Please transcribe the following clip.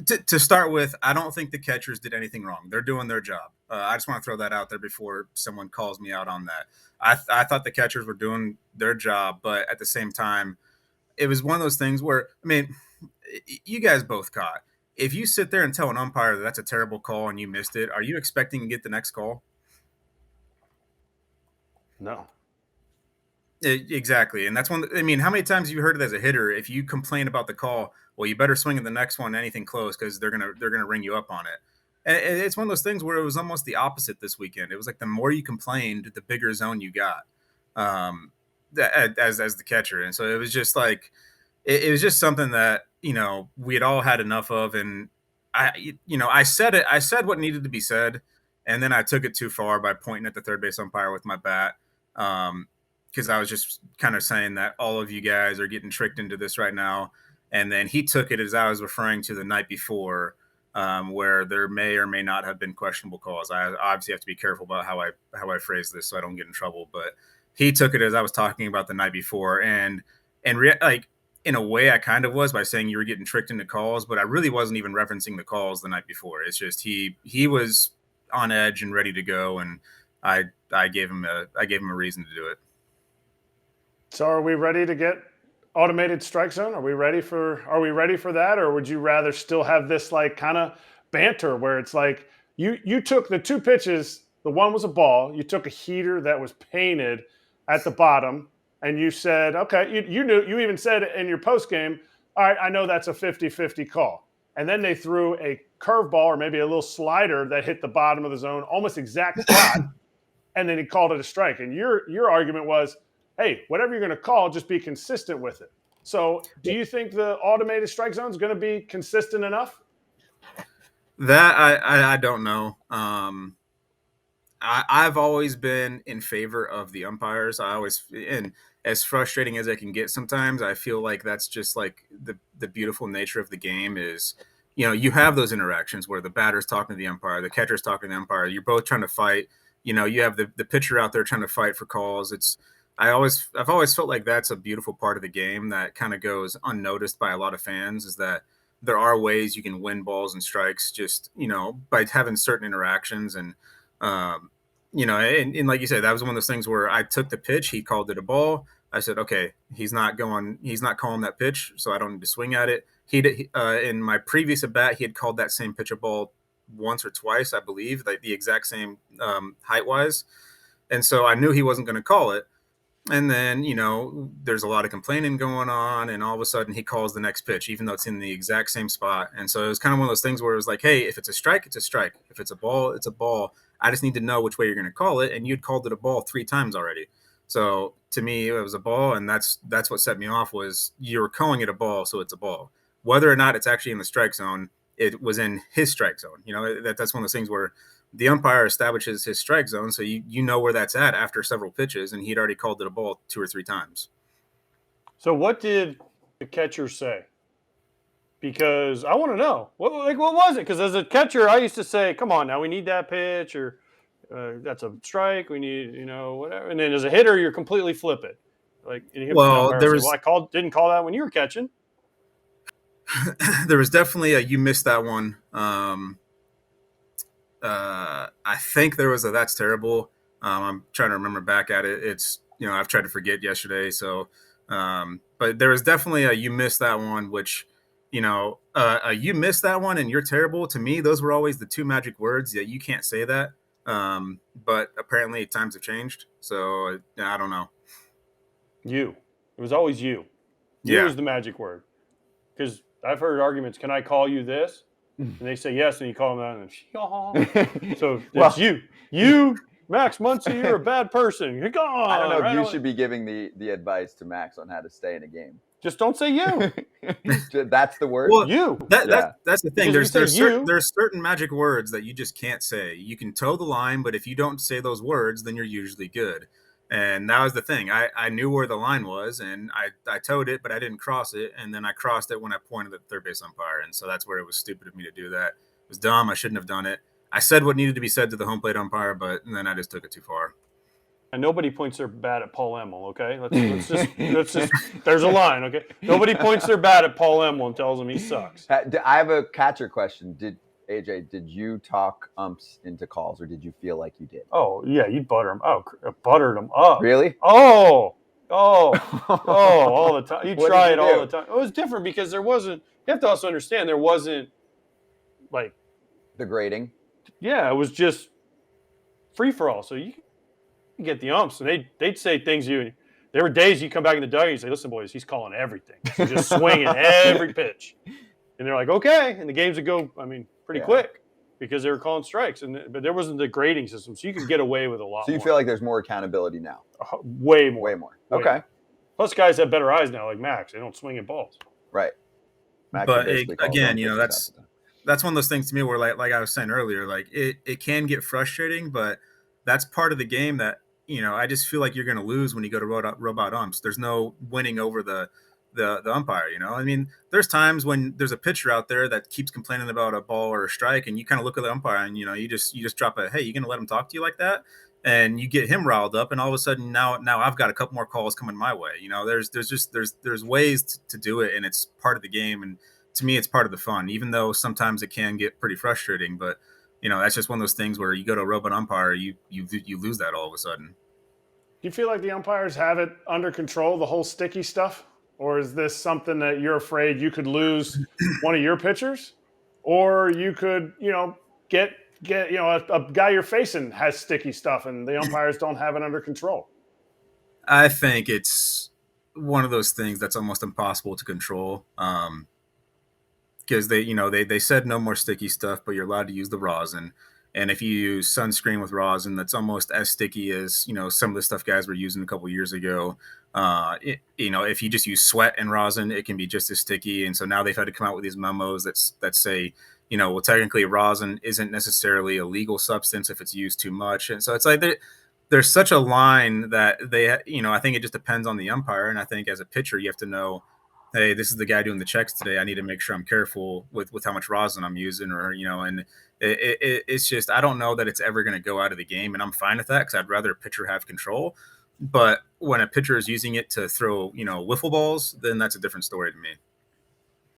To start with, I don't think the catchers did anything wrong. They're doing their job. I just want to throw that out there before someone calls me out on that. I thought the catchers were doing their job, but at the same time, it was one of those things where, I mean, you guys both caught. If you sit there and tell an umpire that that's a terrible call and you missed it, are you expecting to get the next call? No. Exactly, and that's one. I mean, how many times have you heard it as a hitter? If you complain about the call, well, you better swing at the next one, anything close, because they're gonna ring you up on it. And it's one of those things where it was almost the opposite this weekend. It was like the more you complained, the bigger zone you got, um, as the catcher, and so it was just like it was just something that we had all had enough of, and I said it. I said what needed to be said, and then I took it too far by pointing at the third base umpire with my bat. Because I was just kind of saying that all of you guys are getting tricked into this right now. And then he took it as I was referring to the night before, where there may or may not have been questionable calls. I obviously have to be careful about how I phrase this so I don't get in trouble. But he took it as I was talking about the night before, like in a way I kind of was by saying you were getting tricked into calls, but I really wasn't even referencing the calls the night before. It's just he was on edge and ready to go, and I gave him a reason to do it. So are we ready to get automated strike zone? Are we ready for that? Or would you rather still have this like kind of banter where it's like you took the two pitches, the one was a ball, you took a heater that was painted at the bottom, and you said, okay, you even said in your post game, all right, I know that's a 50-50 call. And then they threw a curveball or maybe a little slider that hit the bottom of the zone, almost exact spot, and then he called it a strike. And your argument was, hey, whatever you're going to call, just be consistent with it. So do you think the automated strike zone is going to be consistent enough? That I don't know. I've always been in favor of the umpires. And as frustrating as I can get sometimes, I feel like that's just like the beautiful nature of the game is, you have those interactions where the batter's talking to the umpire, the catcher's talking to the umpire. You're both trying to fight. You have the pitcher out there trying to fight for calls. I've always felt like that's a beautiful part of the game that kind of goes unnoticed by a lot of fans, is that there are ways you can win balls and strikes just, by having certain interactions. And, and like you said, that was one of those things where I took the pitch, he called it a ball. I said, okay, he's not calling that pitch, so I don't need to swing at it. In my previous at bat, he had called that same pitch a ball once or twice, I believe, like the exact same height wise. And so I knew he wasn't going to call it. And then, there's a lot of complaining going on, and all of a sudden he calls the next pitch, even though it's in the exact same spot. And so it was kind of one of those things where it was like, hey, if it's a strike, it's a strike. If it's a ball, it's a ball. I just need to know which way you're going to call it. And you'd called it a ball 3 times already. So to me, it was a ball, and that's what set me off was you were calling it a ball, so it's a ball. Whether or not it's actually in the strike zone, it was in his strike zone. That's one of those things where the umpire establishes his strike zone, so you know where that's at after several pitches, and he'd already called it a ball 2 or 3 times. So what did the catcher say? Because I want to know. What was it? Because as a catcher, I used to say, come on now, we need that pitch, or that's a strike, we need, whatever. And then as a hitter, you're completely flip it. Like, well, there was, didn't call that when you were catching. There was definitely you missed that one. I think there was a that's terrible. I'm trying to remember back at it. It's I've tried to forget yesterday. So, but there was definitely a you missed that one, which you missed that one and you're terrible. To me, those were always the 2 magic words. Yeah, you can't say that. But apparently times have changed. So I don't know. You. It was always you. You was the magic word. Because I've heard arguments. Can I call you this? And they say yes, and you call them that, and so it's you. You, Max Muncy, you're a bad person. You're gone. I don't know if you should be giving the advice to Max on how to stay in a game. Just don't say you. That's the word. Well, you. That's the thing. There's certain magic words that you just can't say. You can toe the line, but if you don't say those words, then you're usually good. And that was the thing. I knew where the line was, and I towed it, but I didn't cross it. And then I crossed it when I pointed at the third base umpire. And so that's where it was stupid of me to do that. It was dumb. I shouldn't have done it. I said what needed to be said to the home plate umpire, but then I just took it too far. And nobody points their bat at Paul Emmel, okay? Let's just there's a line, okay? Nobody points their bat at Paul Emmel and tells him he sucks. I have a catcher question. Did you talk umps into calls, or did you feel like you did? Oh yeah, you butter them. Oh, buttered them up. Really? Oh, all the time. You try it all the time. It was different because there wasn't. You have to also understand there wasn't like the grading. Yeah, it was just free for all. So you get the umps, and they'd say things you. There were days you come back in the dugout and you say, "Listen, boys, he's calling everything. He's just swinging every pitch," and they're like, "Okay," and the games would go. I mean, pretty quick because they were calling strikes, but there wasn't the grading system, so you could get away with a lot. So you feel like there's more accountability now? Way more. Way more. Okay. More. Plus, guys have better eyes now, like Max. They don't swing at balls. Right. Max but again, that's one of those things to me where, like I was saying earlier, like it can get frustrating, but that's part of the game that, I just feel like you're going to lose when you go to robot umps. There's no winning over the umpire, I mean, there's times when there's a pitcher out there that keeps complaining about a ball or a strike, and you kind of look at the umpire and, you just drop a, hey, you going to let him talk to you like that? And you get him riled up, and all of a sudden now I've got a couple more calls coming my way. There's ways to do it, and it's part of the game. And to me, it's part of the fun, even though sometimes it can get pretty frustrating. But that's just one of those things where you go to a robot umpire, you lose that all of a sudden. Do you feel like the umpires have it under control, the whole sticky stuff? Or is this something that you're afraid you could lose one of your pitchers? Or you could, get a guy you're facing has sticky stuff and the umpires don't have it under control? I think it's one of those things that's almost impossible to control. Because they said no more sticky stuff, but you're allowed to use the rosin. And if you use sunscreen with rosin, that's almost as sticky as, some of the stuff guys were using a couple years ago. If you just use sweat and rosin, it can be just as sticky. And so now they've had to come out with these memos that say, well, technically rosin isn't necessarily a legal substance if it's used too much. And so it's like there's such a line that I think it just depends on the umpire. And I think as a pitcher, you have to know, hey, this is the guy doing the checks today. I need to make sure I'm careful with how much rosin I'm using, or, and it's just, I don't know that it's ever going to go out of the game, and I'm fine with that because I'd rather a pitcher have control. But when a pitcher is using it to throw, wiffle balls, then that's a different story to me.